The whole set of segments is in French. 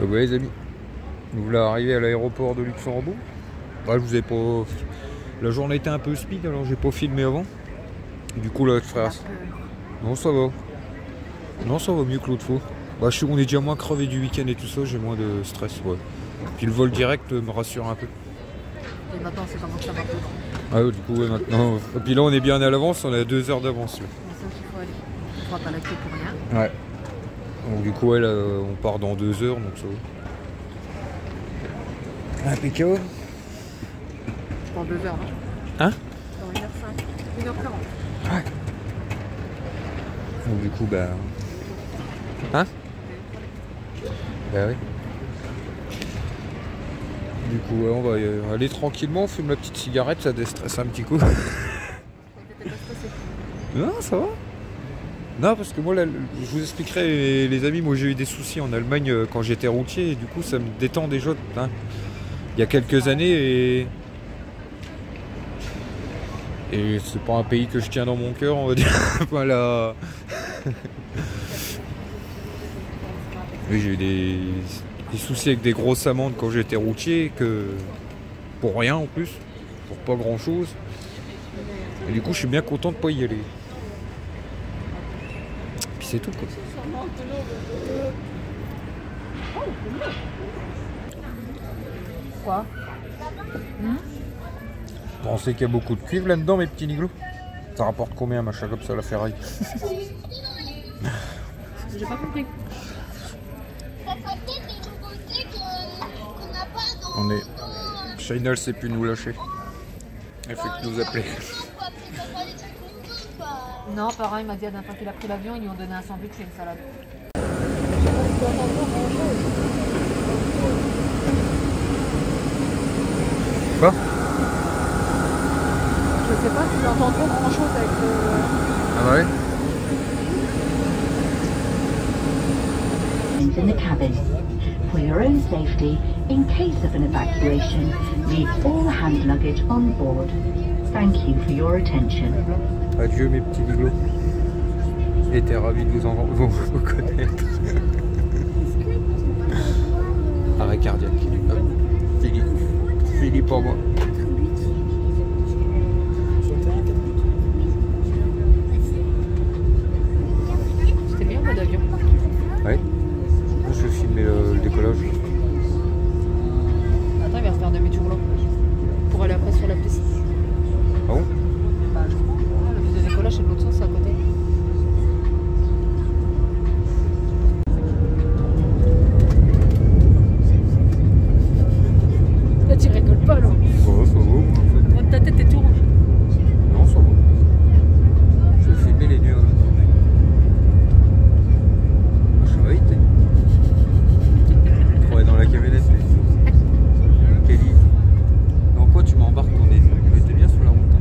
Donc ouais les amis, nous voilà arrivés à l'aéroport de Luxembourg. Bah, je vous ai pas... La journée était un peu speed alors j'ai pas filmé avant. Du coup là frère... Non ça va. Non ça va mieux que l'autre fois. Bah, on est déjà moins crevé du week-end et tout ça, j'ai moins de stress. Ouais. Puis le vol direct me rassure un peu. Et maintenant c'est comment ça va plus. Ah ouais, du coup ouais, maintenant... Et puis là on est bien à l'avance, on est à 2 heures d'avance. C'est ça qu'il faut aller. On fera pas la queue pour rien. Ouais. Donc du coup ouais, là, on part dans 2 heures donc ça va. Impeccable. Dans 2 heures, non? Hein? Dans 1h05. 1h40. Ouais. Donc du coup bah... Hein? Bah oui. Du coup ouais, on va aller tranquillement, on fume la petite cigarette, ça déstresse un petit coup. Non ça va. Non parce que moi là, je vous expliquerai les amis, moi j'ai eu des soucis en Allemagne quand j'étais routier et du coup ça me détend déjà hein, il y a quelques années et c'est pas un pays que je tiens dans mon cœur on va dire. Voilà. Oui j'ai eu des soucis avec des grosses amendes quand j'étais routier que pour rien en plus, pour pas grand chose et du coup je suis bien content de pas y aller. C'est tout quoi. Quoi? Vous pensez qu'il y a beaucoup de cuivre là-dedans mes petits niglos? Ça rapporte combien un machin comme ça la ferraille? J'ai pas compris. On est... Shainal sait plus nous lâcher. Elle fait que nous appeler. Non, pareil, il m'a dit la dernière fois qu'il a pris l'avion, ils lui ont donné un sandwich et une salade. Quoi? Je sais pas si j'entends trop grand chose avec le... Ah ouais? In the cabin. For your own safety, in case of an evacuation, leave all hand luggage on board. Thank you for your attention. Adieu mes petits niglos. J'étais ravi de vous connaître. Arrêt cardiaque. Fini. Fini pour moi. C'était bien en mode avion. Ouais. Je vais filmer le décollage. Attends, il va refaire demi-tour là. Pour aller après sur la piste. Ah bon? Bah, je crois. La piste de décollage, c'est de l'autre sens, c'est à côté. Là, tu rigoles pas, là. Ouais, ça va. Ta tête est tout rouge. Non, ça va. Je vais filmer les nuages. Je suis vite. Ouais, dans la camionnette. Kelly. Dans quoi tu m'embarques ton nez? T'es bien sur la route. Hein.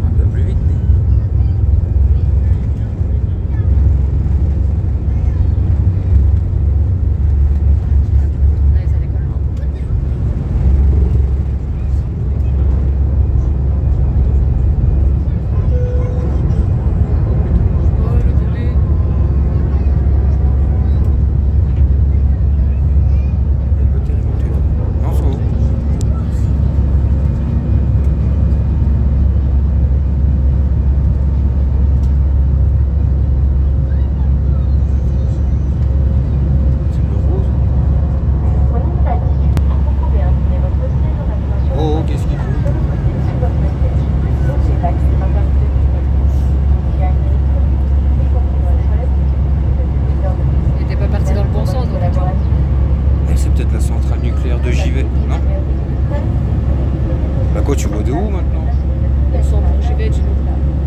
Un peu plus vite. Allez, ça décolle. Oh, le bébé. Non, ça va. C'est le rose. Soyez attentifs. Vous pouvez incliner votre siège en appuyant sur Oh, qu'est-ce qu'il faut? sur votre siège. Sautez l'axe de votre Il y a une y compris dans les toilettes, Il était pas parti dans le bon sens, donc tu vois. Eh, c'est peut-être la centrale nucléaire de Givet, non? Bah quoi, tu vois de où maintenant? Luxembourg, j'y vais,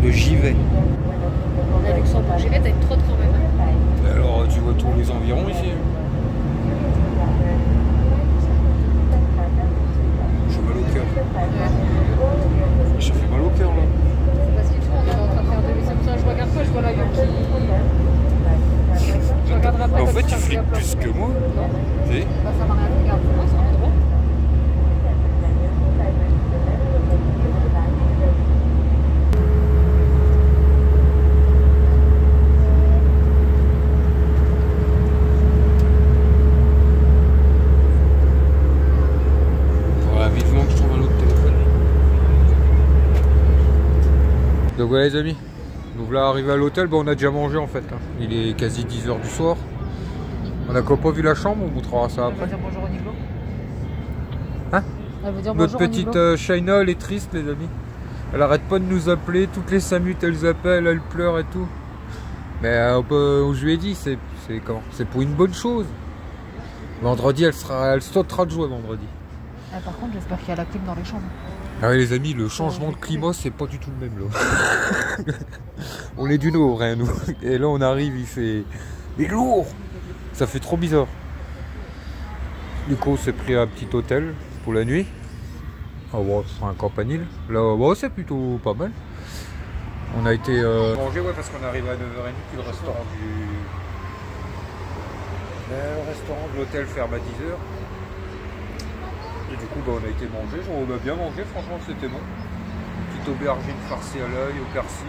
De Givet. on est à Luxembourg, j'y vais, t'as une trotte quand même. Hein. Alors, tu vois tous les environs ici? J'ai mal au cœur. Ça fait mal au cœur là. C'est parce qu'il faut, on est en train de faire demi. C'est pour ça que je regarde pas, je vois l'avion qui. Je regarderai après. En quand fait, il tu sera flippes à plat. plus que moi. Non, Tu sais? bah ça va rien, regarde, non, c'est un endroit. Donc voilà les amis, nous voilà arrivés à l'hôtel, on a déjà mangé en fait, hein. Il est quasi 10 h du soir. On n'a pas vu la chambre, on montrera ça après. Elle va dire bonjour au Niglo. Hein? Elle va dire Notre bonjour au petite Niglo. Shaina, elle est triste les amis. Elle arrête pas de nous appeler, toutes les 5 minutes elle appelle, elle pleure et tout. Mais je lui ai dit, c'est pour une bonne chose. Vendredi, elle sautera de joie vendredi. Ah, par contre, j'espère qu'il y a la clim dans les chambres. Ah oui les amis, le changement de climat c'est pas du tout le même là. On est du nord hein, nous. Et là on arrive, il est lourd. Ça fait trop bizarre. Du coup on s'est pris un petit hôtel pour la nuit. Ah ouais, c'est un campanile. Là ouais, c'est plutôt pas mal. On a été manger ouais, parce qu'on est arrivé à 9h30 puis le restaurant de l'hôtel ferme à 10h. Et du coup on a été manger, on a bien mangé, franchement c'était bon. Une petite aubergine farcie à l'œil, au persil,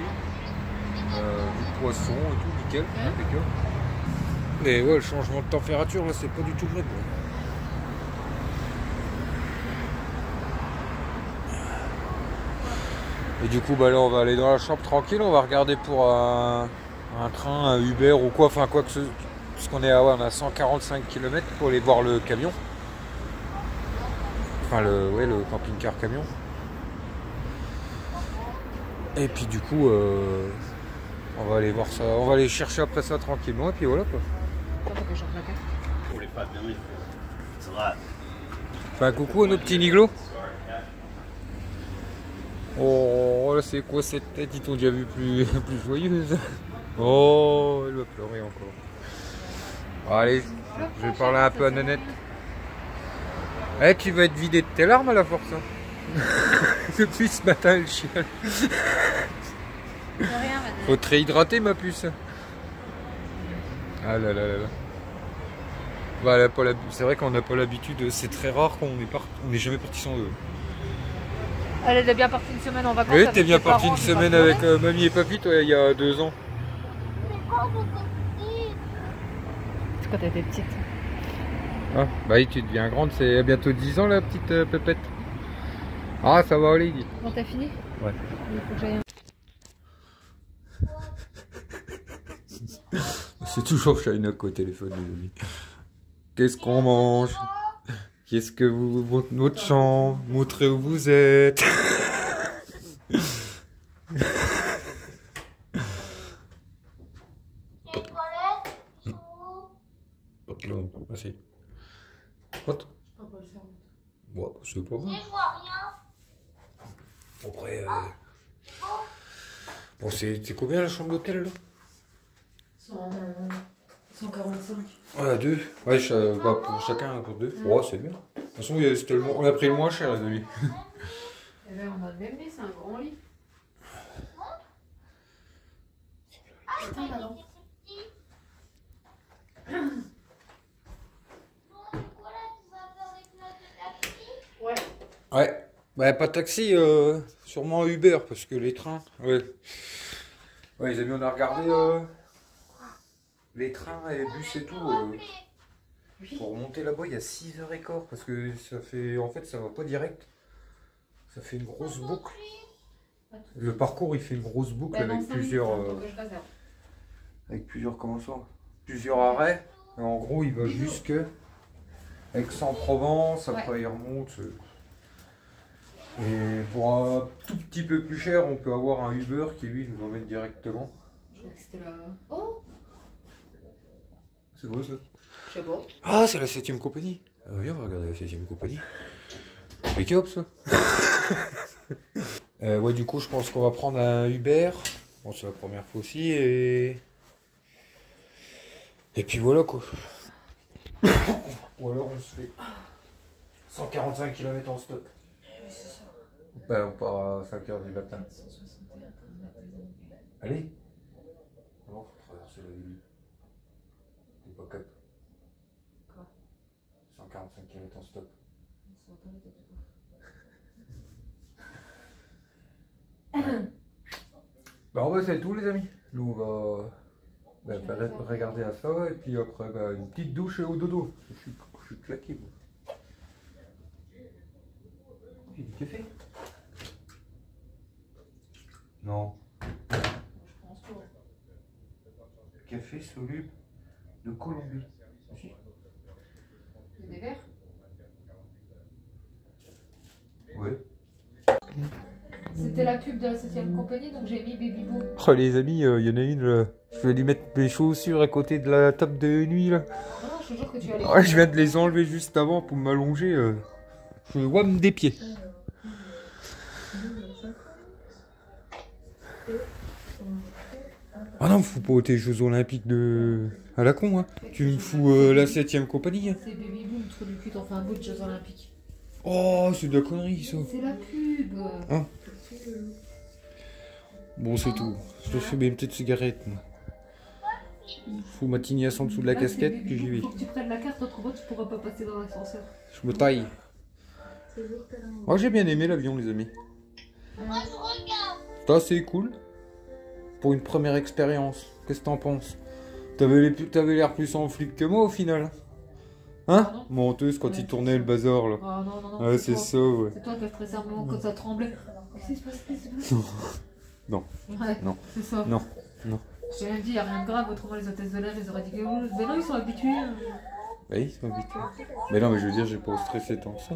du poisson et tout, nickel, impeccable. Mais ouais, le changement de température là c'est pas du tout vrai quoi. Et du coup bah là on va aller dans la chambre tranquille, on va regarder pour un train, un Uber ou quoi, enfin quoi que ce soit. Parce qu'on est à, ouais, on a 145 km pour aller voir le camion. Enfin le camping-car camion. Et puis du coup on va aller voir ça, on va aller chercher après ça tranquillement et puis voilà quoi. Pour les pâtes, bien oui. C'est vrai. Fais un coucou à nos petits Niglo. Oh là c'est quoi cette tête, ils t'ont déjà vu plus joyeuse. Oh elle va pleurer encore. Bon, allez, je vais parler un peu à Nanette. Eh, tu vas être vidé de tes larmes à la force. Hein. Depuis ce matin, elle chiale. Faut te réhydrater, ma puce. Ah là là là là. Bah, c'est vrai qu'on n'a pas l'habitude, c'est très rare qu'on n'est jamais parti sans eux. Elle est bien partie une semaine en vacances. Oui, t'es bien parti une semaine avec mamie et papy, toi, il y a 2 ans. C'est quand t'étais petite. Ah, bah oui, tu deviens grande, c'est bientôt 10 ans la petite pépette. Ah, ça va aller, dit. Bon, t'as fini? Ouais. Il faut que j'aille. C'est toujours Shaina au téléphone, les amis. Qu'est-ce qu'on mange? Qu'est-ce que votre chambre? Montrez où vous êtes. Merci. What? Ouais, c'est pas grave. Après, bon, c'est combien la chambre d'hôtel là? 145. Ouais, à 2. Ouais, bah, pour chacun, pour 2. Ouais, c'est bien. De toute façon, on a pris le moins cher, les amis. Et là, on a le même lit, c'est un grand lit. Putain, pardon. Ouais. Ouais. Bah, pas de taxi, sûrement Uber, parce que les trains. Ouais. Ouais, les amis, on a regardé les trains et les bus et tout. Pour monter là-bas, il y a 6h15, parce que ça fait. En fait, ça va pas direct. Ça fait une grosse boucle. Le parcours, il fait une grosse boucle avec plusieurs. Comment ça? Plusieurs arrêts. Et en gros, il va jusque Aix-en-Provence, après il remonte. Et pour un tout petit peu plus cher, on peut avoir un Uber qui lui nous emmène directement. Je crois que c'était là. Oh! C'est quoi ça? Je sais pas. Ah, c'est la 7ème compagnie. Viens, on va regarder la 7ème compagnie. Mais hop ça. Ouais, du coup, je pense qu'on va prendre un Uber. Bon, c'est la première fois aussi. Et puis voilà quoi. Ou alors on se fait 145 km en stop. Ben, on part à 5h du matin. Allez. Non, faut traverser la ville. T'es pas cap. Quoi? 145 km en stop. Bah on va c'est tout les amis. Nous on va regarder à ça et puis après bah, une petite douche et au dodo. Je suis claqué moi. Il y a du café? Non. café soluble de Colombie. Il y a des verres. Ouais. C'était la pub de la 7ème compagnie, donc j'ai mis Baby Boo. Oh les amis, il y en a une là. Je vais lui mettre mes chaussures à côté de la table de nuit là. Non, je te jure que tu as les. Ouais, je viens de les enlever juste avant pour m'allonger. Je wam des pieds. Ah non, me fous pas tes Jeux Olympiques de... à la con, hein. Tu me fous la 7ème compagnie. Hein. C'est Baby Boo, le trou du cul, t'en fais un bout de Jeux Olympiques. Oh, c'est de la connerie ça. C'est la pub. Ah. Bon, c'est tout. Je te fais mes petites cigarettes. Moi. Fous ma tignasse en dessous de la Là, casquette, c'est Baby puis j'y Boo, vais. faut que tu prennes la carte, autrement tu pourras pas passer dans l'ascenseur. Je me taille. Moi, j'ai bien aimé l'avion, les amis. C'est assez cool. Pour une première expérience. Qu'est-ce que t'en penses? T'avais l'air plus en flip que moi au final. Hein? Pardon? Menteuse quand Ouais, il c'est tournait ça. le bazar là. Ah non, non, non. Ouais, c'est toi. ça, ouais. C'est toi qui as stressé un moment quand ça tremblait. Qu'est-ce qui se passe? Qu'est-ce qui se passe? Non. Ouais, Non. c'est ça. Non. Non. J'ai même dit, il n'y a rien de grave, autrement les hôtesses de l'air, ils auraient dit que oh, mais non, ils sont habitués. Bah, ils sont habitués. Mais non, mais je veux dire, j'ai pas stressé tant que ça.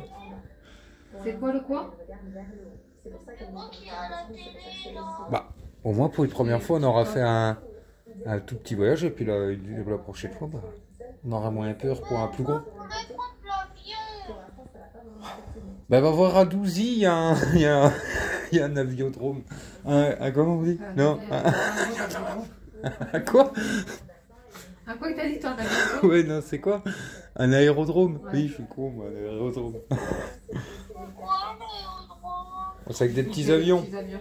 C'est quoi le quoi? Bah, au moins pour une première fois, on aura fait un tout petit voyage, et puis la prochaine fois, bah, on aura moins peur pour un plus gros. Bah, va voir à Douzy, il y a un aviodrome. Comment on dit? Non, un quoi? À quoi que t'as dit toi, un avion? Ouais, non, c'est quoi? Un aérodrome? Ouais. Oui, je suis con, moi, un aérodrome. C'est avec des petits avions. Petits avions.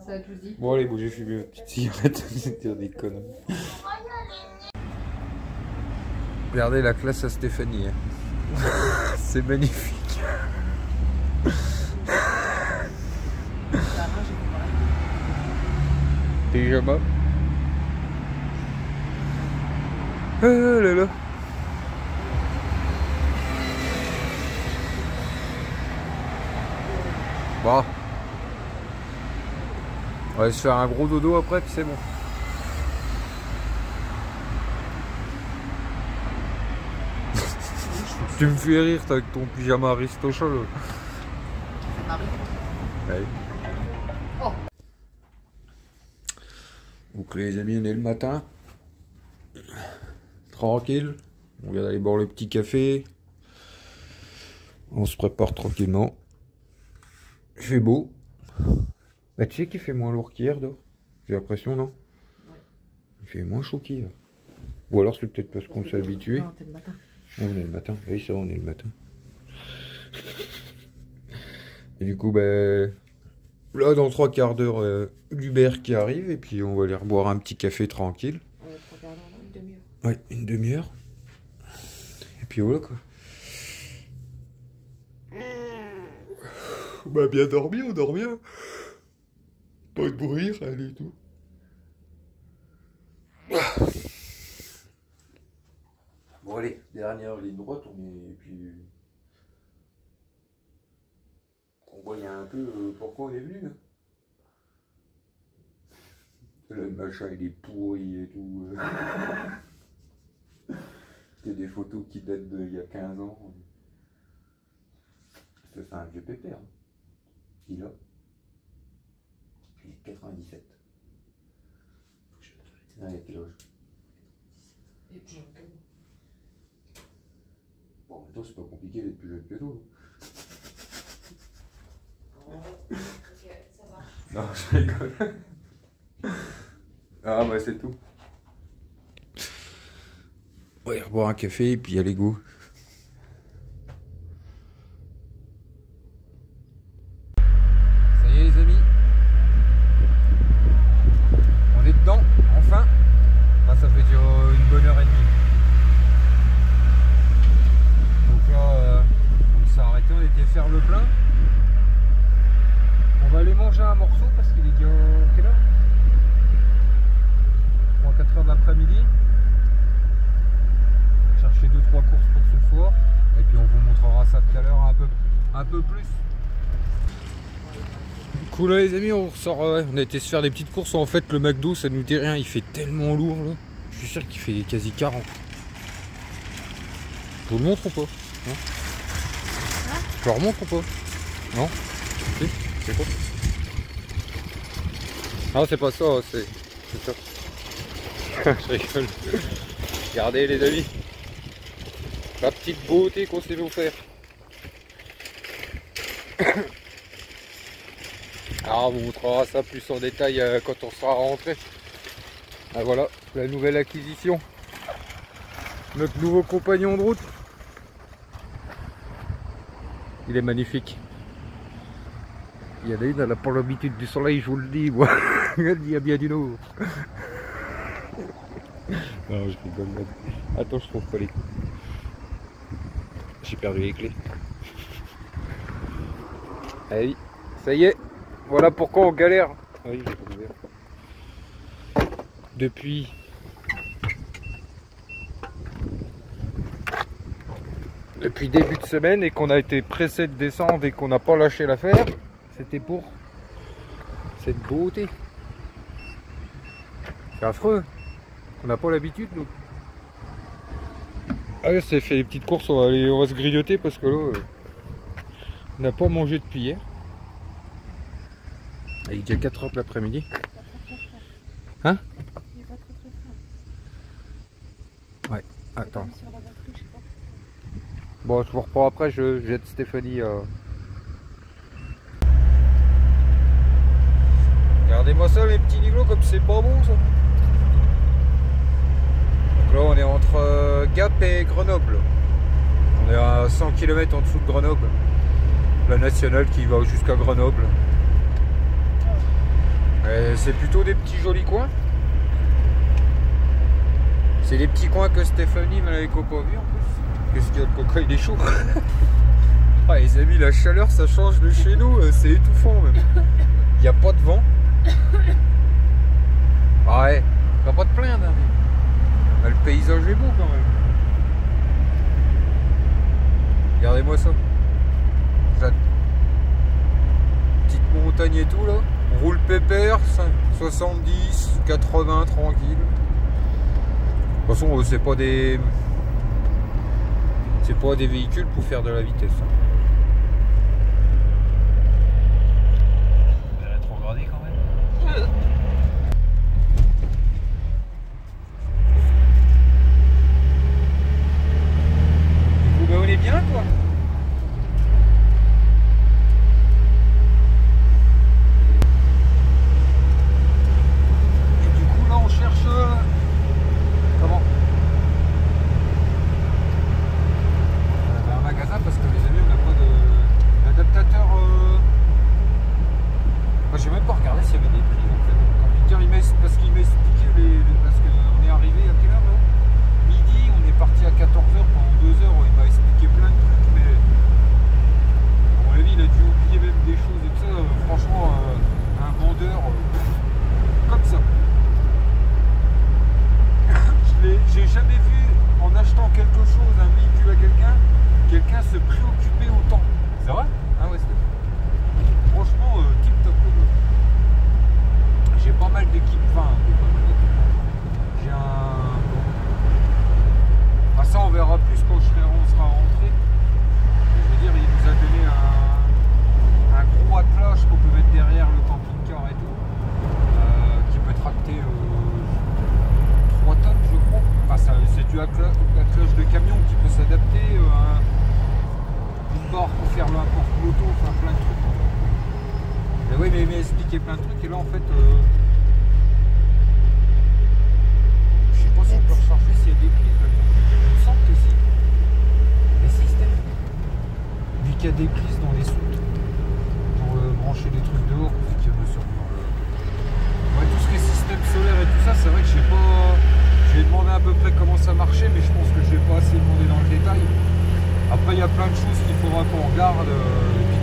Ça a tout dit. Bon, allez, bon, j'ai fumé ma petite cigarette, c'est dire des conneries. Regardez la classe à Stéphanie. Hein. C'est magnifique. Pyjama. Oh là là. Bon. On va se faire un gros dodo après, puis c'est bon. Tu me fais rire toi, avec ton pyjama Aristochol. Ça m'arrive. Ouais. Oh. Donc les amis, on est le matin. Tranquille. On vient d'aller boire le petit café. On se prépare tranquillement. Il fait beau. Bah tu sais qu'il fait moins lourd qu'hier dehors. J'ai l'impression, non? Il fait moins chaud qu'hier. Ou alors c'est peut-être parce qu'on s'est habitué. Non, t'es le matin. On est le matin. Oui, c'est vrai, on est le matin. Et du coup, ben... là, dans 3 quarts d'heure, l'Uber qui arrive. Et puis on va aller reboire un petit café tranquille. Ouais, 3 quarts d'heure, une demi-heure. Ouais, une demi-heure. Et puis voilà quoi. Bah bien dormi, on dort bien. Pas de bruit, rien du tout. Bon allez, dernière ligne droite, on est... Et puis... on voit un peu pourquoi on est venu. Hein. Le machin il est pourri et tout. C'est des photos qui datent d'il y a 15 ans. C'est un vieux pépère. Il a. Il est 97. Ah, il y a quel âge? Et puis, Bon, en même temps, c'est pas compliqué d'être plus jeune que toi. ok, ça va. Non, je rigole. Ah, bah, c'est tout. On va boire un café et puis allez go. Ça y est les amis. On est dedans, enfin. Ah, ça fait dire une bonne heure et demie. Donc là, on s'est arrêté, on était faire le plein. On va aller manger un morceau parce qu'il est déjà quelle heure? 4 heures de l'après-midi. Chercher 2-3 courses pour ce soir. Et puis on vous montrera ça tout à l'heure un peu plus. Cool les amis, on ressort. On a été se faire des petites courses. En fait le McDo ça nous dit rien, il fait tellement lourd là. suis sûr qu'il fait quasi 40. Je vous le montre ou pas? Non. Je le remontre ou pas? Non. Si, c'est quoi? Non, c'est pas ça, c'est ça. Je rigole. Regardez les amis, la petite beauté qu'on sait nous faire. Alors on vous montrera ça plus en détail quand on sera rentré. Ah, voilà la nouvelle acquisition, notre nouveau compagnon de route. Il est magnifique. Il y en a une, elle n'a pas l'habitude du soleil, je vous le dis, moi. Il y a bien du nord. Non, je rigole. Attends, je trouve pas les clés. J'ai perdu les clés. Allez, ça y est. Voilà pourquoi on galère. Ah oui, j'ai pas ouvert. Depuis début de semaine et qu'on a été pressé de descendre et qu'on n'a pas lâché l'affaire, c'était pour cette beauté. C'est affreux. On n'a pas l'habitude nous. Allez, c'est fait les petites courses, on va se grignoter parce que là, on n'a pas mangé depuis hier. Il est déjà 4 h de l'après-midi. Hein? Ouais, attends. Bon, je vous reprends après, je jette Stéphanie. Regardez-moi ça les petits niveaux, comme c'est pas bon ça. Donc là on est entre Gap et Grenoble. On est à 100 km en dessous de Grenoble. La nationale qui va jusqu'à Grenoble. C'est plutôt des petits jolis coins. C'est les petits coins que Stéphanie m'avait pas vu en plus. Qu'est-ce qu'il y a, le coca il est chaud. Ah les amis, la chaleur ça change de chez nous, c'est étouffant même. Il n'y a pas de vent. Ah ouais, t'as pas de plaindre. Hein. Le paysage est beau quand même. Regardez-moi ça. Petite montagne et tout là. On roule pépère, 70, 80, tranquille. De toute façon, c'est pas des véhicules pour faire de la vitesse. On va rétrograder quand même. Du coup, bah, on est bien quoi. Et du coup là on cherche comment un magasin parce que les amis on n'a pas d'adaptateur. Moi j'ai même pas regardé s'il y avait des prix en fait. Le conducteur il parce qu'il m'a expliqué parce qu'on est arrivé à quelle heure là? Midi, on est parti à 14 h pendant 2 heures, il m'a expliqué plein de trucs mais à mon avis il a dû oublier même des choses et tout ça. Franchement un vendeur comme ça. J'ai jamais vu en achetant quelque chose, un véhicule à quelqu'un se préoccuper autant. C'est vrai? Ah ouais, c'est franchement tip top. J'ai pas mal d'équipes, j'ai un... Ah ça on verra plus quand on sera rentré. Je veux dire, il nous a donné un gros attelage qu'on peut mettre derrière le camping-car et tout, qui peut tracter 3 tonnes je crois. Enfin, c'est du attelage de camion qui peut s'adapter à une barre pour faire l'importe-moto, enfin plein de trucs. Et oui, mais il m'a expliqué plein de trucs et là en fait je sais pas si on peut recharger s'il y a des prises. Il me semble que si. Les systèmes. Vu qu'il y a des prises dans les soutes pour brancher des trucs dehors, ouais, tout ce qui est système solaire et tout ça, c'est vrai que je sais pas. Je vais demander à peu près comment ça marchait, mais je pense que je vais pas assez demander dans le détail. Après, il y a plein de choses qu'il faudra qu'on regarde et puis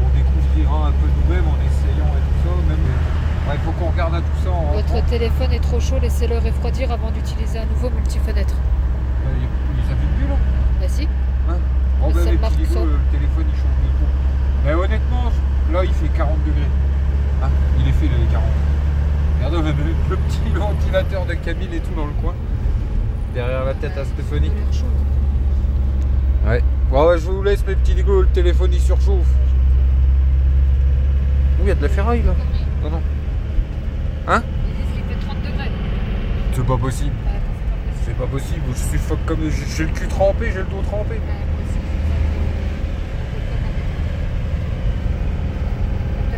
qu'on découvrira un peu nous-mêmes en essayant et tout ça. Même, il faut qu'on regarde à tout ça. Votre téléphone est trop chaud, laissez-le refroidir avant d'utiliser un nouveau multifenêtre. Ils avaient plus là? Bah si. Hein? Oh, ben, les petits Lego, le téléphone il chauffe beaucoup. Mais honnêtement, là il fait 40 degrés. Hein? Il est fait les 40. Regarde le petit ventilateur de Camille et tout dans le coin. Derrière la tête à Stéphanie. Ouais. Bon, ouais, je vous laisse mes petits négos, le téléphone il surchauffe. Oh, il y a de la ferraille là. Non, non. Hein? Ils disent qu'il fait 30 degrés. C'est pas possible. C'est pas possible. Je suis fuck comme. J'ai le cul trempé, j'ai le dos trempé.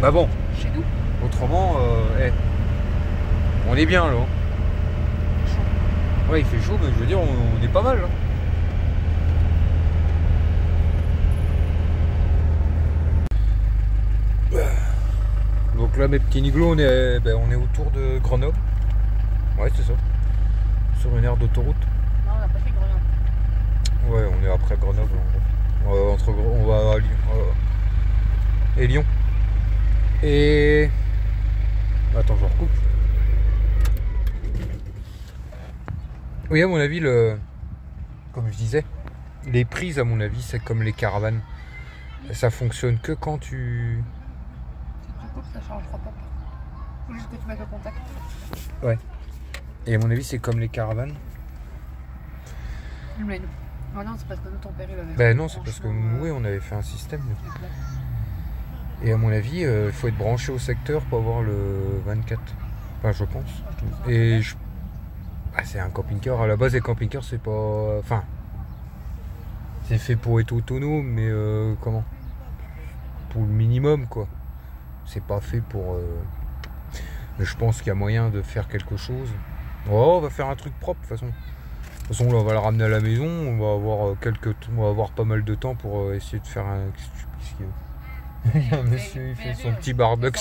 Bah bon. Chez nous. Autrement, on est bien là. Ouais, il fait chaud, mais je veux dire, on est pas mal là. Donc là, mes petits niglos, on est autour de Grenoble. Ouais, c'est ça. Sur une aire d'autoroute. Non, on n'a pas fait Grenoble. Ouais, on est après Grenoble. On va à Lyon. Et Lyon. Et... Attends, je recoupe. Oui, à mon avis, comme je disais, les prises, à mon avis, c'est comme les caravanes. Ça fonctionne que quand tu... Si tu coupes, ça changera pas. Faut juste que tu mettes le contact. Ouais. Et à mon avis, c'est comme les caravanes. Mais non. Ah non, c'est parce que nous, ton père, il avait... Ben non, c'est parce que oui, on avait fait un système. Et à mon avis, il faut être branché au secteur pour avoir le 24. Enfin, je pense. Et c'est un camping-car. À la base, les camping-cars, c'est pas... Enfin... C'est fait pour être autonome, mais comment? Pour le minimum, quoi. C'est pas fait pour... Mais je pense qu'il y a moyen de faire quelque chose. Oh, on va faire un truc propre, de toute façon. De toute façon, là, on va le ramener à la maison. On va avoir on va avoir pas mal de temps pour essayer de faire un... Qu'est-ce qu'il y a? Il y a un monsieur, il fait son petit barbecue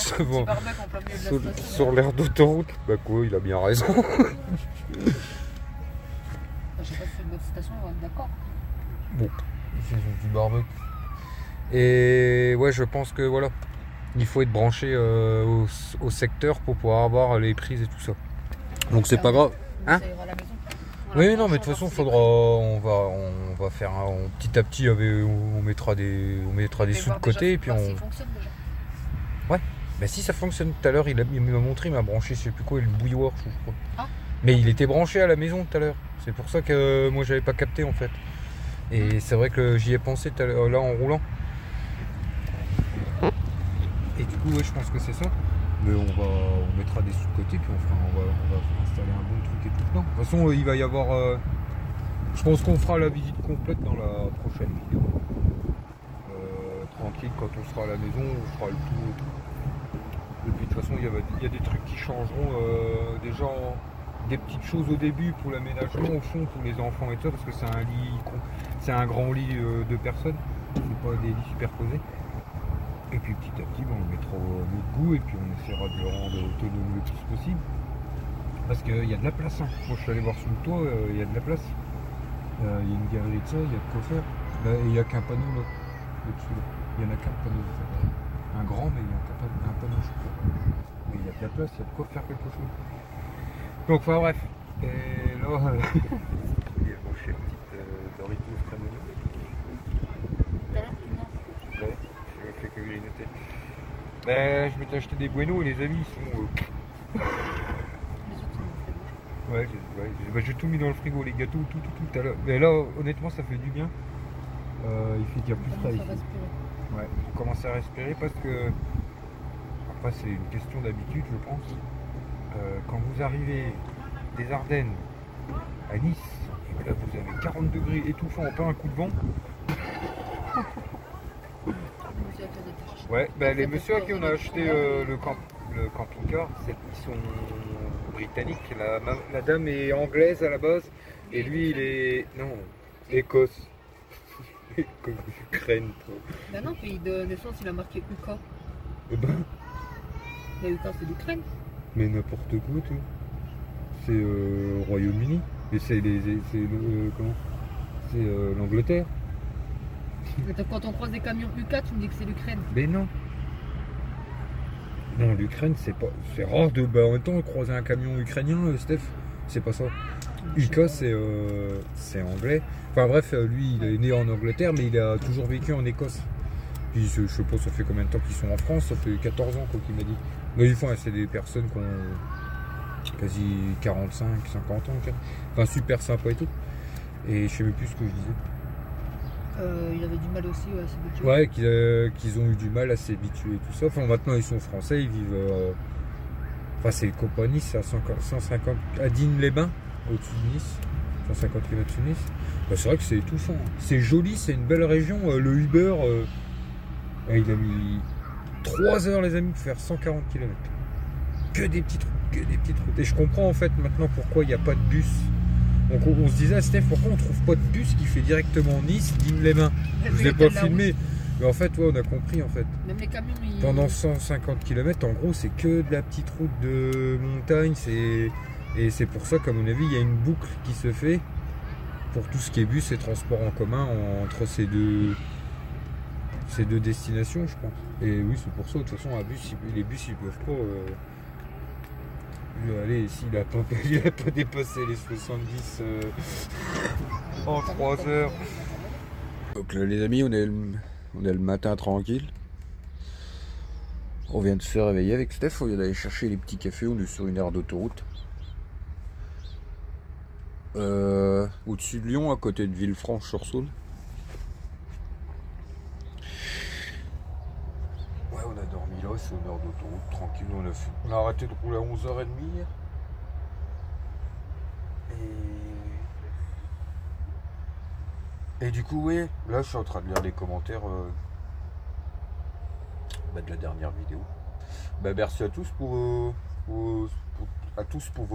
sur l'aire d'autoroute. Bah quoi, il a bien raison. Je sais pas si c'est une bonne station, on va être d'accord. Bon, il fait son petit barbecue. Et ouais, je pense que voilà, il faut être branché au secteur pour pouvoir avoir les prises et tout ça. Donc c'est pas grave. Hein? Oui, non, mais de toute façon, faudra, on va faire petit à petit, on mettra des sous de côté et puis on. Fonctionne déjà. Ouais, bah si ça fonctionne. Tout à l'heure, il m'a montré, il m'a branché, je sais plus quoi, le bouilloire, je crois. Ah. Mais il était branché à la maison tout à l'heure. C'est pour ça que moi, j'avais pas capté en fait. Et c'est vrai que j'y ai pensé tout à l'heure, là en roulant. Et du coup, ouais, je pense que c'est ça. Mais on mettra des sous de côté, puis on va installer un bon truc et tout. Non, de toute façon, il va y avoir... je pense qu'on fera la visite complète dans la prochaine vidéo. Tranquille, quand on sera à la maison, on fera le tour et tout. Et puis de toute façon, il y a des trucs qui changeront. Déjà, des petites choses au début pour l'aménagement, au fond, pour les enfants et tout ça, parce que c'est un grand lit de personnes. C'est pas des lits superposés. Et puis petit à petit, on le mettra au notre goût et puis on essaiera de le rendre autonome le plus possible. Parce qu'il y a de la place. Hein. Moi je suis allé voir sous le toit, il y a de la place. Il y a une galerie de ça, il y a de quoi faire. Là, il n'y a qu'un panneau là, au-dessus. Il n'y en a qu'un panneau. Un grand, mais il y a un panneau, je crois. Mais il y a de la place, il y a de quoi faire quelque chose. Donc, enfin bref. Et là, il y a mon chef petite Doritos crème oignon. Ouais. Que grignoter. Ben, je m'étais acheté des Bueno et les amis ils sont... Ouais, j'ai tout mis dans le frigo, les gâteaux, tout à l'heure. Mais là, honnêtement, ça fait du bien. Il fait qu'il y a plus frais ici. Ouais, j'ai commencé à respirer parce que... Après, c'est une question d'habitude, je pense. Quand vous arrivez des Ardennes à Nice, et là vous avez 40 degrés étouffants en plein coup de vent. Ouais, ben les messieurs à qui on a acheté le camping-car, ils sont britanniques. La dame est anglaise à la base et lui il est... Non, Écosse. Ukraine. Bah non, pays de naissance il a marqué UK. Eh ben... Mais UK c'est l'Ukraine. Mais n'importe quoi tout. C'est Royaume-Uni. Et c'est comment? C'est l'Angleterre. Quand on croise des camions UK, tu me dis que c'est l'Ukraine. Mais non. Non, l'Ukraine, c'est pas. C'est rare de. Bah, en même temps, croiser un camion ukrainien, Steph. C'est pas ça. UK, c'est anglais. Enfin bref, lui, il est né en Angleterre, mais il a toujours vécu en Écosse. Puis je sais pas, ça fait combien de temps qu'ils sont en France? Ça fait 14 ans, quoi qu'il m'a dit. Mais enfin, c'est des personnes quasi 45, 50 ans. Enfin, super sympa et tout. Et je sais même plus ce que je disais. Il avait du mal aussi à s'habituer. Ouais, qu'ils ont eu du mal à s'habituer et tout ça. Enfin, maintenant, ils sont français, ils vivent... Enfin, c'est une compagnie, c'est à 150... à Digne-les-Bains, au-dessus de Nice. 150 km de Nice. Bah, c'est vrai que c'est étouffant. C'est joli, c'est une belle région. Le Uber, il a mis 3 heures, les amis, pour faire 140 km. Que des petites routes. Et je comprends en fait maintenant pourquoi il n'y a pas de bus. Donc on se disait, Steph, pourquoi on trouve pas de bus qui fait directement Nice, Digne-les-Bains? Je vous ai pas filmé. Mais en fait, ouais, on a compris en fait. Même les camions, pendant 150 km, en gros, c'est que de la petite route de montagne. Et c'est pour ça qu'à mon avis, il y a une boucle qui se fait pour tout ce qui est bus et transport en commun entre ces deux destinations, je pense. Et oui, c'est pour ça, de toute façon, les bus, ils peuvent pas... allez, s'il n'a pas dépassé les 70 en 3 heures. Donc là, les amis, on est le matin tranquille. On vient de se réveiller avec Steph, on vient d'aller chercher les petits cafés, on est sur une aire d'autoroute. Au-dessus de Lyon, à côté de Villefranche-sur-Saône. Ouais, on a dormi là, c'est une heure d'autoroute, tranquille. On a arrêté de rouler à 11h30 hier. Et du coup, oui, là je suis en train de lire les commentaires de la dernière vidéo. Merci à tous pour vos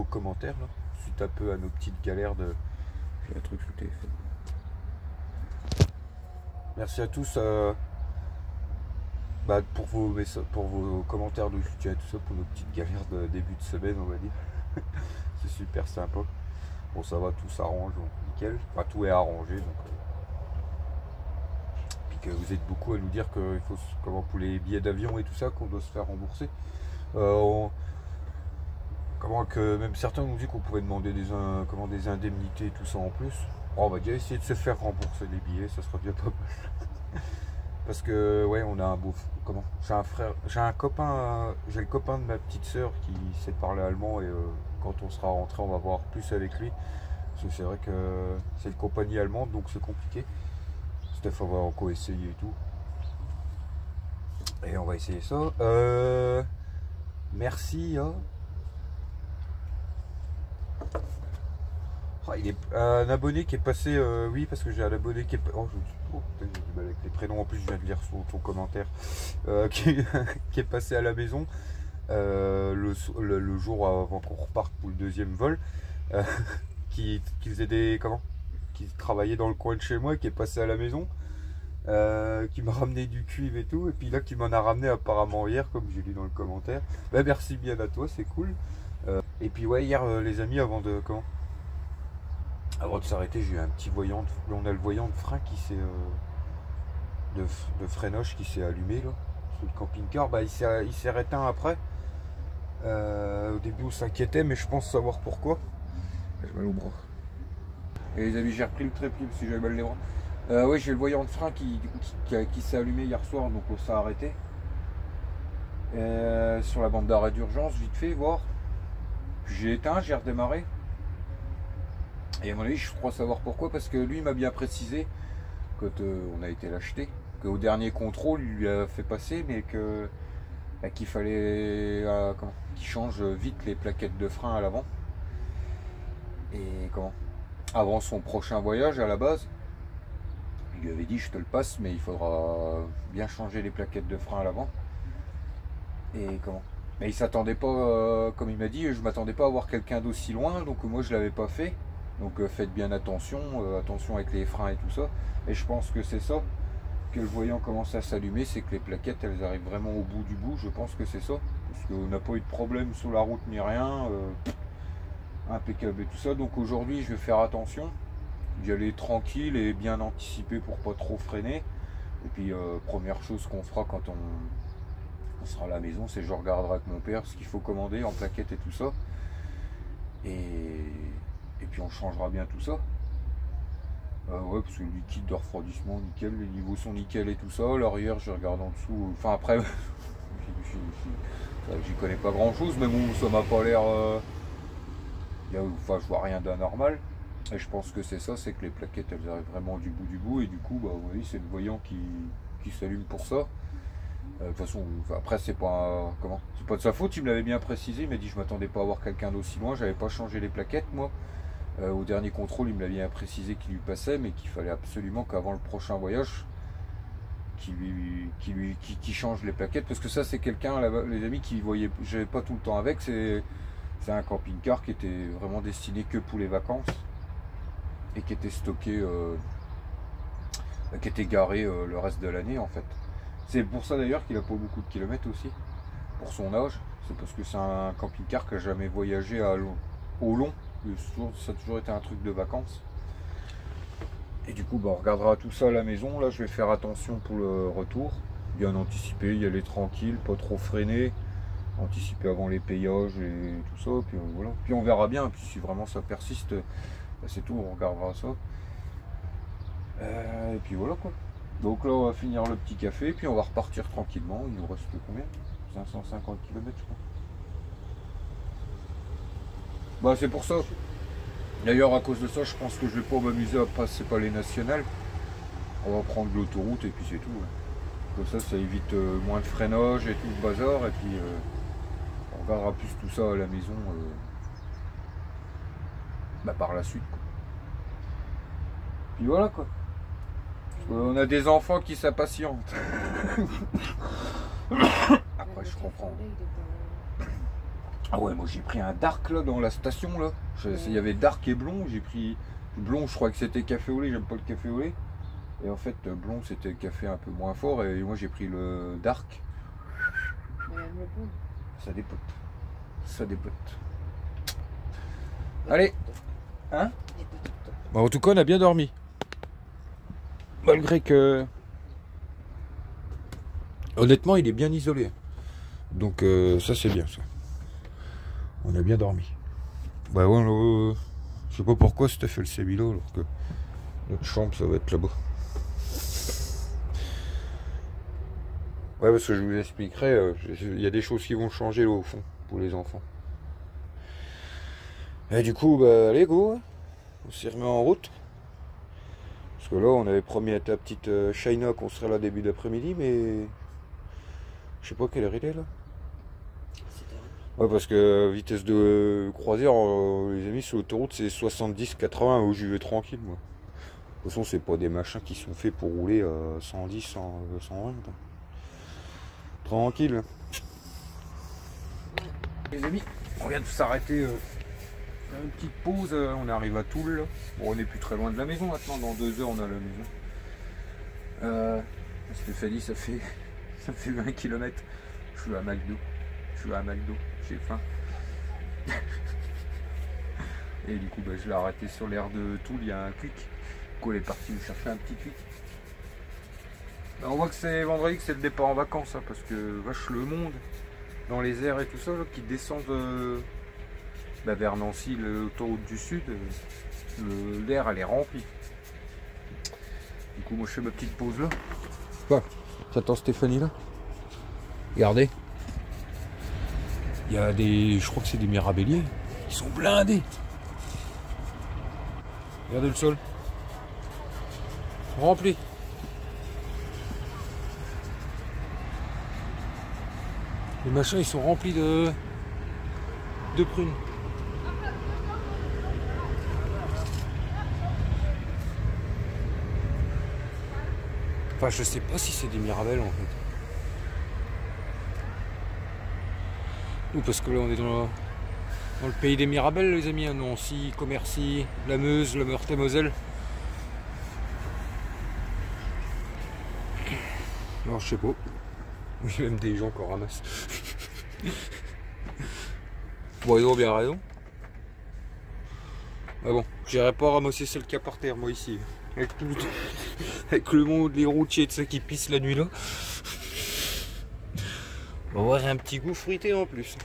commentaires là. Suite un peu à nos petites galères de... J'ai un truc sur le téléphone. Merci à tous pour vos commentaires de soutien et tout ça, pour nos petites galères de début de semaine, on va dire. C'est super sympa. Bon, ça va, tout s'arrange, donc nickel. Enfin, tout est arrangé, donc... Puis que vous êtes beaucoup à nous dire qu'il faut, comment, pour les billets d'avion et tout ça, qu'on doit se faire rembourser. Comment que même certains nous disent qu'on pouvait demander des indemnités et tout ça en plus. Bon, on va déjà essayer de se faire rembourser les billets, ça sera bien pas mal. Parce que ouais, on a un beau... Comment? J'ai un frère, j'ai un copain, j'ai le copain de ma petite sœur qui sait parler allemand et quand on sera rentré, on va voir plus avec lui. Parce que c'est vrai que c'est une compagnie allemande, donc c'est compliqué. Steph, on va encore essayer et tout. Et on va essayer ça. Merci. Oh, il est un abonné qui est passé, oui, parce que j'ai un abonné qui est... Oh, j'ai du mal avec les prénoms, en plus je viens de lire ton commentaire, qui est passé à la maison le jour avant qu'on reparte pour le deuxième vol, qui faisait qui travaillait dans le coin de chez moi, qui est passé à la maison, qui m'a ramené du cuivre et tout, et puis là qui m'en a ramené apparemment hier, comme j'ai lu dans le commentaire. Merci bien à toi, c'est cool. Et puis ouais, hier les amis, avant de s'arrêter, j'ai eu un petit voyant, on a le voyant de frein qui s'est de frénoche qui s'est allumé là, sur le camping-car. Il s'est réteint après. Au début on s'inquiétait, mais je pense savoir pourquoi. J'ai mal au bras. Et les amis, j'ai repris le trépied parce que j'avais mal les bras. Ouais, j'ai le voyant de frein qui s'est allumé hier soir, donc on s'est arrêté. Sur la bande d'arrêt d'urgence, vite fait, voir. J'ai éteint, j'ai redémarré. Et à mon avis, je crois savoir pourquoi, parce que lui m'a bien précisé, quand on a été l'acheter, qu'au dernier contrôle, il lui a fait passer, mais qu'il fallait qu'il change vite les plaquettes de frein à l'avant. Et avant son prochain voyage à la base, il lui avait dit je te le passe, mais il faudra bien changer les plaquettes de frein à l'avant. Et mais il s'attendait pas, comme il m'a dit, je m'attendais pas à voir quelqu'un d'aussi loin, donc moi je l'avais pas fait. Donc faites bien attention, attention avec les freins et tout ça. Et je pense que c'est ça, que le voyant commence à s'allumer, c'est que les plaquettes elles arrivent vraiment au bout du bout, je pense que c'est ça. Parce qu'on n'a pas eu de problème sur la route ni rien, impeccable et tout ça. Donc aujourd'hui je vais faire attention, d'y aller tranquille et bien anticiper pour pas trop freiner. Et puis première chose qu'on fera quand on sera à la maison, c'est je regarderai avec mon père ce qu'il faut commander en plaquettes et tout ça. Et puis on changera bien tout ça. Ouais, parce que le liquide de refroidissement, nickel, les niveaux sont nickel et tout ça. L'arrière, je regarde en dessous. Enfin après, j'y connais pas grand chose, mais bon, ça m'a pas l'air Enfin, je vois rien d'anormal. Et je pense que c'est ça, c'est que les plaquettes elles arrivent vraiment du bout et du coup bah vous voyez c'est le voyant qui s'allume pour ça. De toute façon, après c'est pas c'est pas de sa faute, il me l'avait bien précisé, il m'a dit je m'attendais pas à voir quelqu'un d'aussi loin, j'avais pas changé les plaquettes moi. Au dernier contrôle il me l'avait bien précisé qu'il lui passait, mais qu'il fallait absolument qu'avant le prochain voyage qui change les plaquettes, parce que ça c'est quelqu'un, les amis, qui voyait, j'avais pas tout le temps avec, c'est un camping-car qui était vraiment destiné que pour les vacances et qui était stocké, qui était garé le reste de l'année en fait. C'est pour ça d'ailleurs qu'il a pas beaucoup de kilomètres aussi, pour son âge. C'est parce que c'est un camping-car qui n'a jamais voyagé au long. Ça a toujours été un truc de vacances. Et du coup, bah, on regardera tout ça à la maison. Là, je vais faire attention pour le retour. Bien anticiper, y aller tranquille, pas trop freiner. Anticiper avant les payages et tout ça. Puis voilà. Puis on verra bien. Puis si vraiment ça persiste, bah, c'est tout, on regardera ça. Et puis voilà quoi. Donc là, on va finir le petit café. Puis on va repartir tranquillement. Il nous reste combien? 550 km, je crois. Bah, c'est pour ça. D'ailleurs, à cause de ça, je pense que je vais pas m'amuser à passer par les nationales. On va prendre l'autoroute et puis c'est tout. Comme ça évite moins de freinage et tout le bazar. Et puis on verra plus tout ça à la maison bah, par la suite. Quoi. Puis voilà quoi. On a des enfants qui s'impatientent. Après, je comprends. Ah ouais, moi j'ai pris un dark là dans la station là. Il y avait dark et blond. J'ai pris blond, je crois que c'était café au lait. J'aime pas le café au lait. Et en fait, blond c'était le café un peu moins fort. Et moi j'ai pris le dark. Ça dépote. Ça dépote. Allez. Hein? Bah, en tout cas, on a bien dormi. Malgré que. Honnêtement, il est bien isolé. Donc ça c'est bien ça. On a bien dormi. Bah ouais, je sais pas pourquoi c'était fait le Sébilo alors que notre chambre ça va être là-bas. Ouais, parce que je vous expliquerai, il y a des choses qui vont changer là au fond pour les enfants. Et du coup, bah allez go, on s'y remet en route. Parce que là on avait promis à ta petite Shaina qu'on serait là début d'après-midi, mais je sais pas quelle heure il est là. Ouais, parce que vitesse de croisière, les amis, sur l'autoroute, c'est 70-80, où j'y vais tranquille, moi. De toute façon, c'est pas des machins qui sont faits pour rouler à 110, 120. Tranquille. Les amis, on vient de s'arrêter, faire une petite pause, on arrive à Toul, là. Bon, on n'est plus très loin de la maison, maintenant, dans 2 heures, on a la maison. Stéphanie, ça fait 20 km. Je suis à McDo. J'ai faim. Et du coup, bah, je l'ai arrêté sur l'aire de Toul, il y a un quick. Du coup, elle est partie me chercher un petit quick. Bah, on voit que c'est vendredi, que c'est le départ en vacances, hein, parce que vache le monde, dans les airs et tout ça, là, qui descendent bah, vers Nancy, l'autoroute du Sud, l'air elle est remplie. Du coup, moi je fais ma petite pause là. Quoi? J'attends Stéphanie là. Regardez. Il y a des, je crois que c'est des mirabelliers, ils sont blindés. Regardez le sol. Rempli. Les machins ils sont remplis de prunes. Enfin je sais pas si c'est des mirabelles en fait. Ou parce que là on est dans le pays des mirabelles les amis, à Nancy, Commercy, la Meuse, la Meurthe-et-Moselle. Alors je sais pas. Il y a même des gens qui en ramassent. Bon, ils ont bien raison. Mais bon, j'irai pas ramasser celle qu'il y a par terre moi ici. Avec le monde, les routiers de ceux qui pissent la nuit là. On va avoir un petit goût fruité en plus.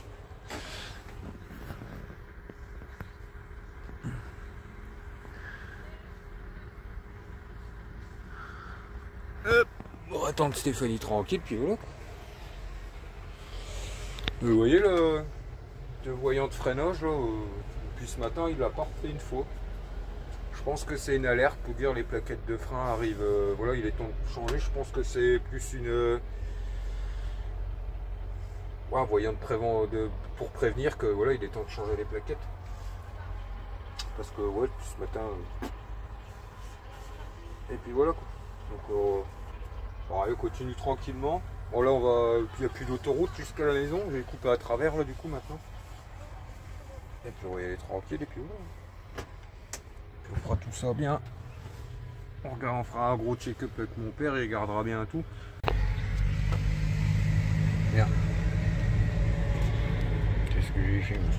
Hop. On va attendre Stéphanie tranquille, puis voilà. Vous voyez le voyant de freinage là, puis ce matin, il l'a pas refait une fois. Je pense que c'est une alerte pour dire les plaquettes de frein arrivent. Voilà, il est temps de changer. Je pense que c'est plus une... ouais, un moyen pour prévenir que voilà, il est temps de changer les plaquettes. Parce que ouais, depuis ce matin... Et puis voilà quoi. Donc on continue tranquillement. Bon là on va. Il n'y a plus d'autoroute jusqu'à la maison, je vais couper à travers là du coup maintenant. Et puis on va y aller tranquille et puis voilà. Puis on fera tout ça bien. On fera un gros check-up avec mon père, il regardera bien tout. Merde. Qu'est-ce que j'ai fait moi?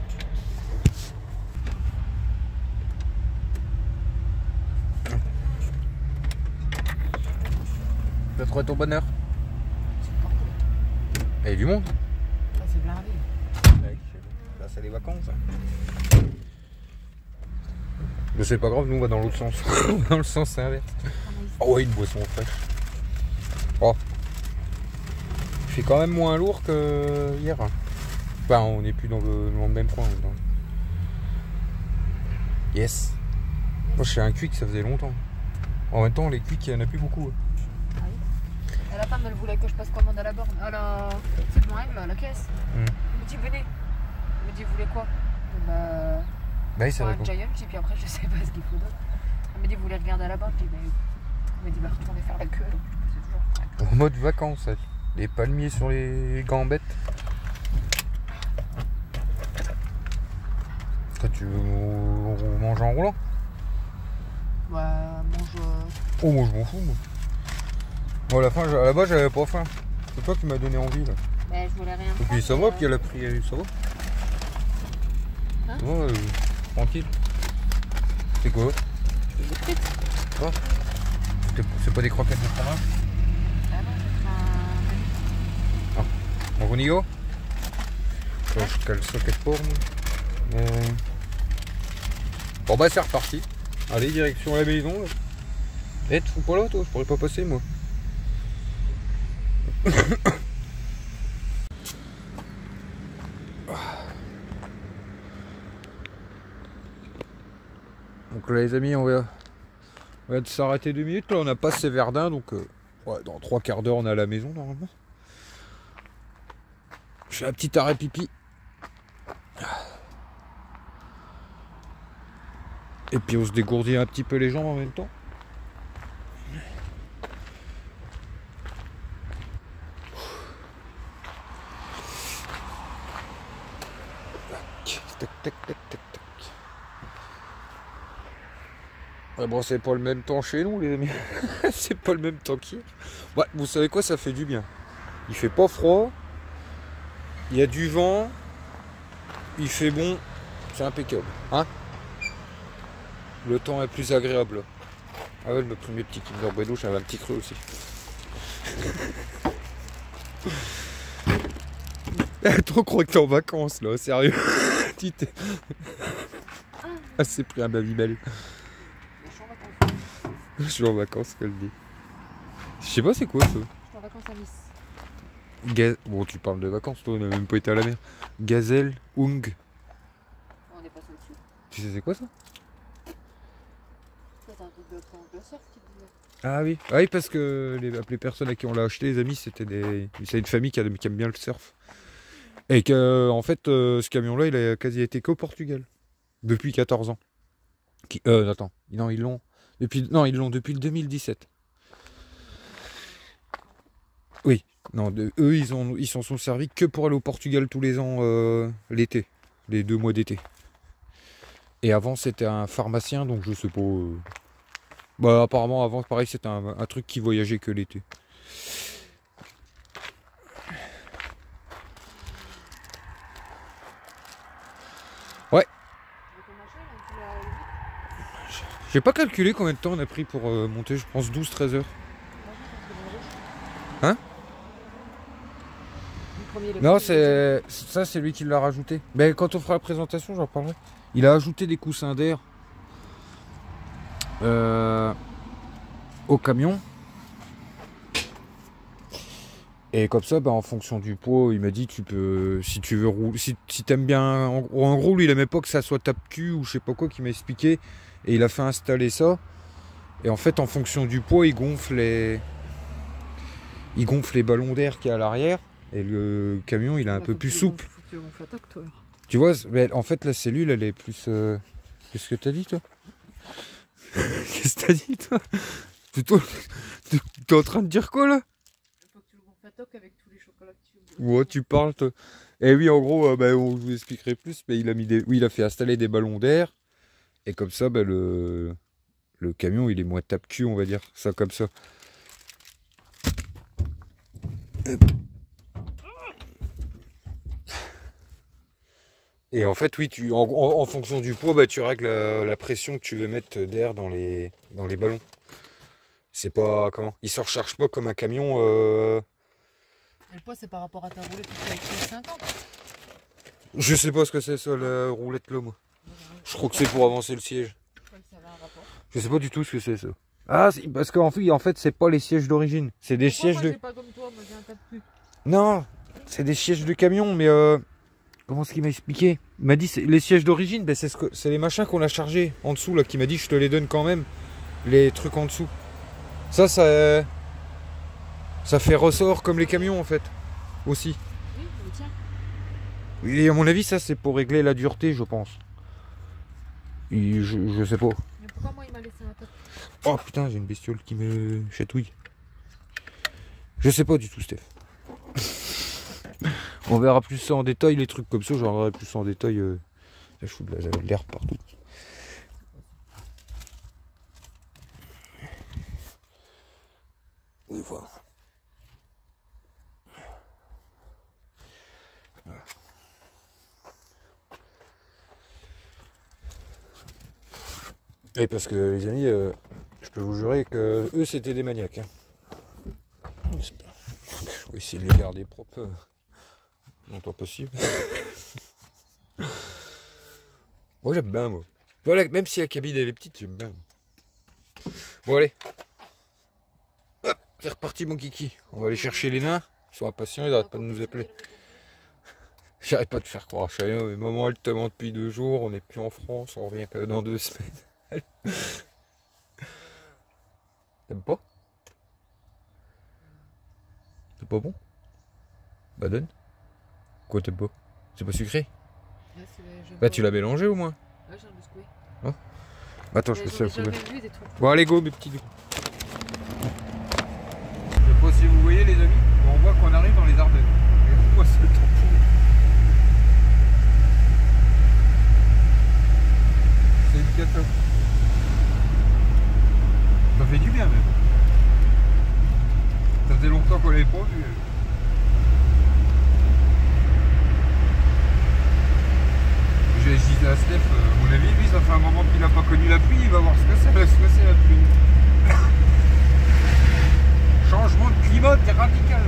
T'as trouvé ton bonheur? Il y a du monde. Ah, c'est blindé. Là c'est les vacances. Mais c'est pas grave, nous on va dans l'autre sens. Dans le sens inverse. Oh ouais, une boisson fraîche. Oh. Il fait quand même moins lourd que hier. Enfin, on n'est plus dans le même coin. Yes. Moi je suis un quick, ça faisait longtemps. En même temps, les quicks, il n'y en a plus beaucoup. À la femme, elle voulait que je passe commande à la borne. À la... C'est bon, elle, à la caisse. Elle me dit, venez. Elle me dit, vous voulez quoi? Bah, c'est vrai. un Giant, et puis après, je sais pas ce qu'il faut d'autre. Elle me dit, vous voulez regarder à la borne? Je dis, bah, elle me dit, bah, retournez faire la queue. Donc, c'est toujours... En mode vacances, les palmiers sur les gambettes. Toi, tu veux manger en roulant? Bah, mange... Oh, moi je m'en fous, moi. Moi, à la base, j'avais pas faim. C'est toi qui m'as donné envie, là. Bah, je voulais rien Et puis prendre, ça va, puis elle a pris... Ça va. Hein? Ça va, tranquille. C'est quoi? Des frites. Quoi? C'est pas des croquettes de fromage? Ah non, c'est un... On renigo? Je cale ça quelque part, moi. Bon bah c'est reparti. Allez, direction la maison, là. Eh, tu fous pas là, toi? Je pourrais pas passer, moi. Donc là les amis, on va s'arrêter 2 minutes. Là on a passé Verdun, donc ouais, dans 3 quarts d'heure on est à la maison normalement. Je fais un petit arrêt pipi. Et puis on se dégourdit un petit peu les jambes en même temps. Tac, tac, tac, tac, tac. Ouais, bon, c'est pas le même temps chez nous, les amis. C'est pas le même temps qu'hier. Ouais, vous savez quoi, ça fait du bien. Il fait pas froid. Il y a du vent. Il fait bon. C'est impeccable. Hein? Le temps est plus agréable. Ah ouais, le premier petit Kinder Bueno, j'avais un petit creux aussi. Trop crois que t'es en vacances là, sérieux. Ah, c'est pris un Babybel. Je suis en vacances, qu'elle dit. Je sais pas c'est quoi ça. Je suis en vacances à Nice. Bon, tu parles de vacances, toi, on n'a même pas été à la mer. Gazelle, Ung. On est passé au-dessus. Tu sais c'est quoi ça? C'est un truc de surf qui disait. Ah oui. Ah oui, parce que les personnes à qui on l'a acheté, les amis, c'est une famille qui aime bien le surf. Et que, en fait, ce camion-là, il a quasi été qu'au Portugal. Depuis 14 ans. Attends. Non, ils l'ont depuis le 2017. Oui. Non, eux, ils s'en sont servis que pour aller au Portugal tous les ans l'été. Les 2 mois d'été. Et avant, c'était un pharmacien, donc je sais pas... Bah, apparemment, avant, pareil, c'était un truc qui voyageait que l'été. Ouais. J'ai pas calculé combien de temps on a pris pour monter, je pense 12-13 heures. Hein? Non, c'est lui qui l'a rajouté. Mais quand on fera la présentation, j'en parlerai. Il a ajouté des coussins d'air au camion. Et comme ça, bah, en fonction du poids, il m'a dit tu peux, si tu veux rouler, si t'aimes bien, en gros, lui il aimait pas que ça soit tape-cul ou je sais pas quoi qu'il m'a expliqué. Et il a fait installer ça. Et en fait, en fonction du poids, il gonfle les ballons d'air qu'il y a à l'arrière. Et le camion, il est un peu plus souple. Faut que tu gonfles la toque, toi. Tu vois, mais en fait, la cellule, elle est plus... Qu'est-ce que t'as dit, toi? Qu'est-ce que t'as dit, toi? Plutôt, t'es en train de dire quoi, là? Faut que tu gonfles la toque avec tous les chocolats que tu veux. Ouais, tu parles, toi. Et oui, en gros, bah, on vous expliquerai plus, mais il a mis oui, il a fait installer des ballons d'air. Et comme ça, bah, le camion, il est moins tape-cul, on va dire. Ça, comme ça. Et en fait, oui, en fonction du poids, bah, tu règles la pression que tu veux mettre d'air dans les ballons. C'est pas... Comment? Il se recharge pas comme un camion. Et le poids, c'est par rapport à ta roulette avec 50. Je sais pas ce que c'est ça, la roulette là, moi. Je crois que c'est pour avancer le siège. Je sais pas du tout ce que c'est ça. Ah, parce qu'en fait, c'est pas les sièges d'origine. C'est des sièges de... Pas comme toi, moi j'ai un tape-cul. Non, c'est des sièges de camion, mais comment est-ce qu'il m'a expliqué? Il m'a dit les sièges d'origine, ben, c'est les machins qu'on a chargés en dessous là, qui m'a dit je te les donne quand même, les trucs en dessous. Ça fait ressort comme les camions en fait, aussi. Oui, le tien. Et à mon avis, ça c'est pour régler la dureté, je pense. Et je sais pas. Mais pourquoi moi il m'a laissé un top? Oh putain, j'ai une bestiole qui me chatouille. Je sais pas du tout, Steph. On verra plus ça en détail, les trucs comme ça, j'en verrai plus en détail. Là, je fous de l'herbe partout. Et voilà. Et parce que les amis, je peux vous jurer que eux c'était des maniaques. Hein. Je vais essayer de les garder propres longtemps possible. Moi j'aime bien moi. Voilà, même si la cabine elle est petite, j'aime bien. Bon allez. Hop, c'est reparti mon kiki. On va aller chercher les nains. Ils sont impatients, ils n'arrêtent pas de nous appeler. J'arrête pas de faire croire. Je sais rien, mais maman elle te ment depuis 2 jours, on n'est plus en France, on revient que dans 2 semaines. T'aimes pas? C'est pas bon? Bah donne. Quoi t'aimes pas? C'est pas sucré? Bah tu l'as mélangé au moins? Ouais, j'ai un secoué. Oh. Attends, je fais ça. Bon, allez go mes petits. Je sais pas si vous voyez les amis, on voit qu'on arrive dans les Ardennes. Et on voit ce temps. C'est une catastrophe. Ça fait du bien même. Ça faisait longtemps qu'on l'avait pas vu. Je disais à Steph, à mon avis, lui ça fait un moment qu'il n'a pas connu la pluie, il va voir ce que c'est la pluie. Changement de climat, c'est radical.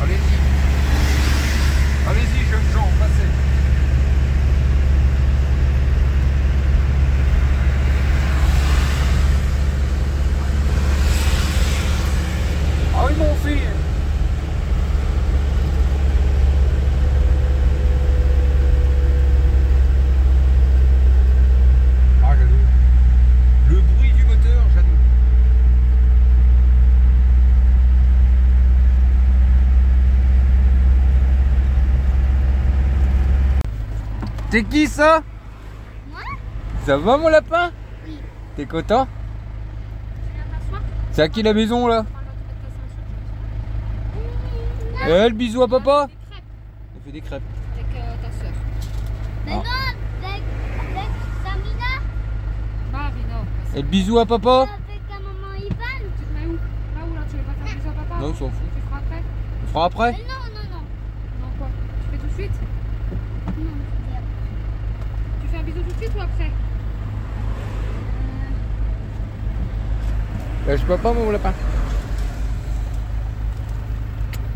Allez-y. Allez-y jeunes gens, passez. Ah oui mon fils. Ah j'adore. Le bruit du moteur, j'adore. T'es qui ça? Moi? Ça va mon lapin? Oui. T'es content? Tu viens m'asseoir? C'est à qui la maison là? Le bisou à papa? On fait des crêpes. Avec ta soeur. Mais non, avec Samina, Marina. Et le bisou à papa? avec la maman Ivan. Tu te mets où? Là où là, tu veux pas faire bisous à papa? Non, on s'en fout. Tu feras après? On fera après? Non, non, non. Non quoi? Tu fais tout de suite? Non, Tu fais un bisou tout de suite ou après? Je peux pas mon lapin.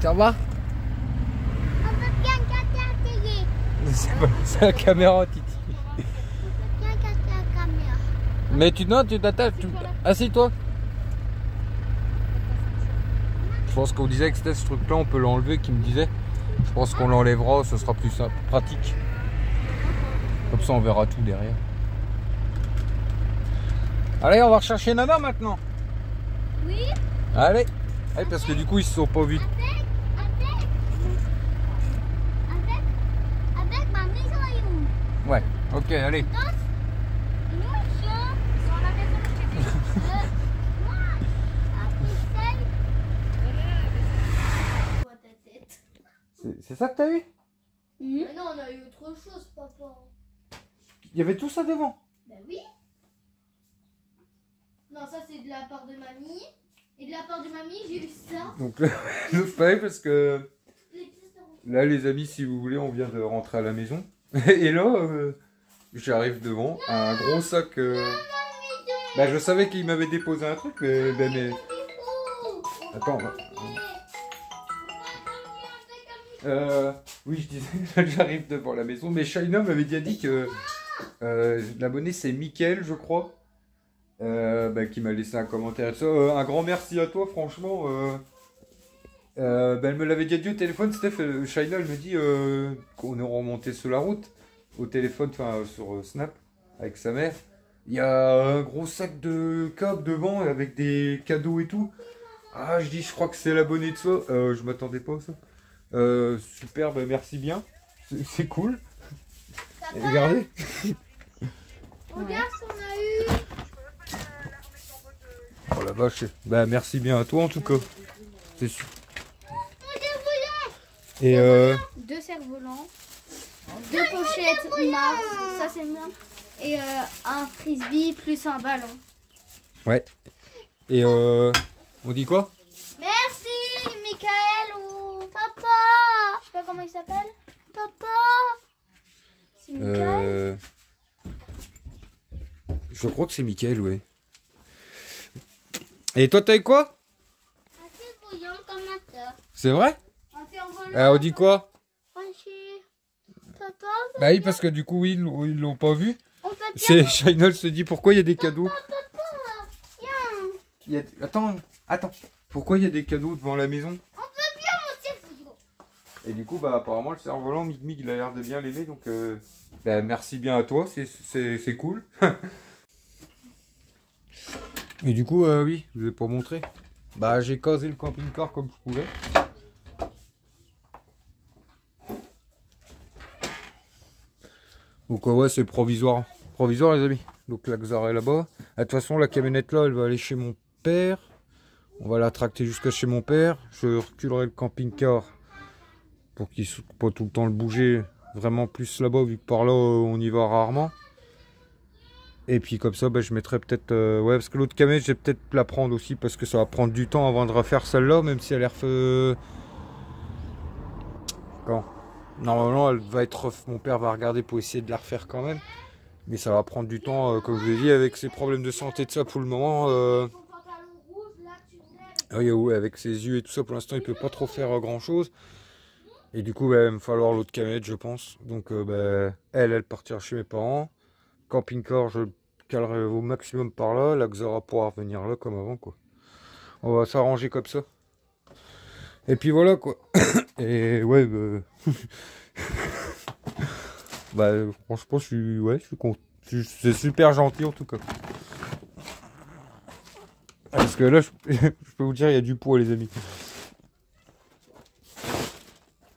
Ça va? on peut bien casser la télé. C'est la caméra Titi. On peut bien casser la caméra. Mais tu t'attaches. Assieds-toi. Je pense qu'on disait que c'était ce truc là, on peut l'enlever, qui me disait. Je pense qu'on l'enlèvera, ce sera plus simple, pratique. Comme ça on verra tout derrière. Allez, on va rechercher Nana maintenant. Oui. Allez, allez, parce que du coup ils se sont pas vus. Avec ma maison. Ouais, ok, allez. Nous, ils sont à la maison, je t'ai dit. Moi, après C'est ça que t'as eu? Mais non, on a eu autre chose, papa. Il y avait tout ça devant? Ben oui. Non, ça c'est de la part de mamie. Et de la part de mamie, j'ai eu ça. Donc là, c'est pareil parce que Les pièces de là les amis, si vous voulez, on vient de rentrer à la maison. Et là, j'arrive devant, un gros sac. Bah, je savais qu'il m'avait déposé un truc, mais... Attends, oui, je disais, j'arrive devant la maison, mais Shaina m'avait déjà dit que l'abonné c'est Mickaël, je crois, qui m'a laissé un commentaire et ça. Un grand merci à toi, franchement. Elle me l'avait déjà dit au téléphone, Steph. Shaina, elle me dit qu'on est remonté sur la route, au téléphone, enfin sur Snap, avec sa mère. Il y a un gros sac de câbles devant avec des cadeaux et tout. Ah, je dis, je crois que c'est l'abonné de ça. Je m'attendais pas à ça. Super, bah, merci bien. C'est cool. Et regardez. Regarde ce qu'on a eu. Oh la vache. Bah merci bien à toi en tout cas. C'est sûr. Et 2 cerfs-volants, 2 pochettes Mars, ça c'est bien. Et un frisbee plus un ballon. ouais. Et on dit quoi? Merci, Michael ou papa. Je sais pas comment il s'appelle. Papa. C'est Michael. Je crois que c'est Mickaël, ouais. Et toi, t'as eu quoi? Un fil bouillant comme ma soeur. C'est vrai? Un cerf-volant. On dit quoi? Papa. Bah oui, parce que du coup, oui, ils l'ont pas vu. On peut bien. C'est Shaina se dit pourquoi il y a des cadeaux. Viens. Attends. Pourquoi il y a des cadeaux devant la maison? On peut bien mon cerf-volant. Et du coup, bah apparemment, le cerf-volant, Mig, il a l'air de bien l'aimer, donc bah, merci bien à toi, c'est cool. Et du coup, oui, je vous ai pas montré. Bah, j'ai casé le camping-car comme je pouvais. Donc ouais, c'est provisoire. Provisoire, les amis. Donc la Xara est là-bas. De toute façon, la camionnette là, elle va aller chez mon père. On va la tracter jusqu'à chez mon père. Je reculerai le camping-car pour qu'il ne pas tout le temps le bouger. Vraiment plus là-bas, vu que par là, on y va rarement. Et puis comme ça, bah, je mettrai peut-être... ouais, parce que l'autre camionnette, je vais peut-être la prendre aussi, parce que ça va prendre du temps avant de refaire celle-là, même si elle a refait... Quand normalement, elle va être... Mon père va regarder pour essayer de la refaire quand même. Mais ça va prendre du temps, comme je l'ai dit, avec ses problèmes de santé de ça pour le moment. Oui, avec ses yeux et tout ça, pour l'instant, il peut pas trop faire grand-chose. Et du coup, bah, il va me falloir l'autre camionnette, je pense. Donc, elle partira chez mes parents. Camping-car, je calerai au maximum par là. La Xara pourra revenir là comme avant, quoi. On va s'arranger comme ça. Et puis voilà, quoi. Et ouais, bah, franchement, je suis content. C'est super gentil en tout cas. Parce que là, je peux vous dire, il y a du poids, les amis.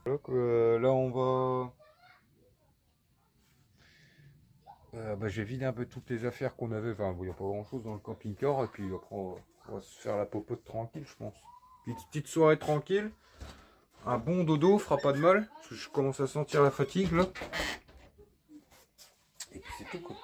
Donc, là, on va... bah, j'ai vidé un peu toutes les affaires qu'on avait. Enfin, il n'y a pas grand chose dans le camping-car. Et puis après, on va se faire la popote tranquille, je pense. Petite soirée tranquille. Un bon dodo fera pas de mal. Parce que je commence à sentir la fatigue là. Et puis c'est tout, quoi.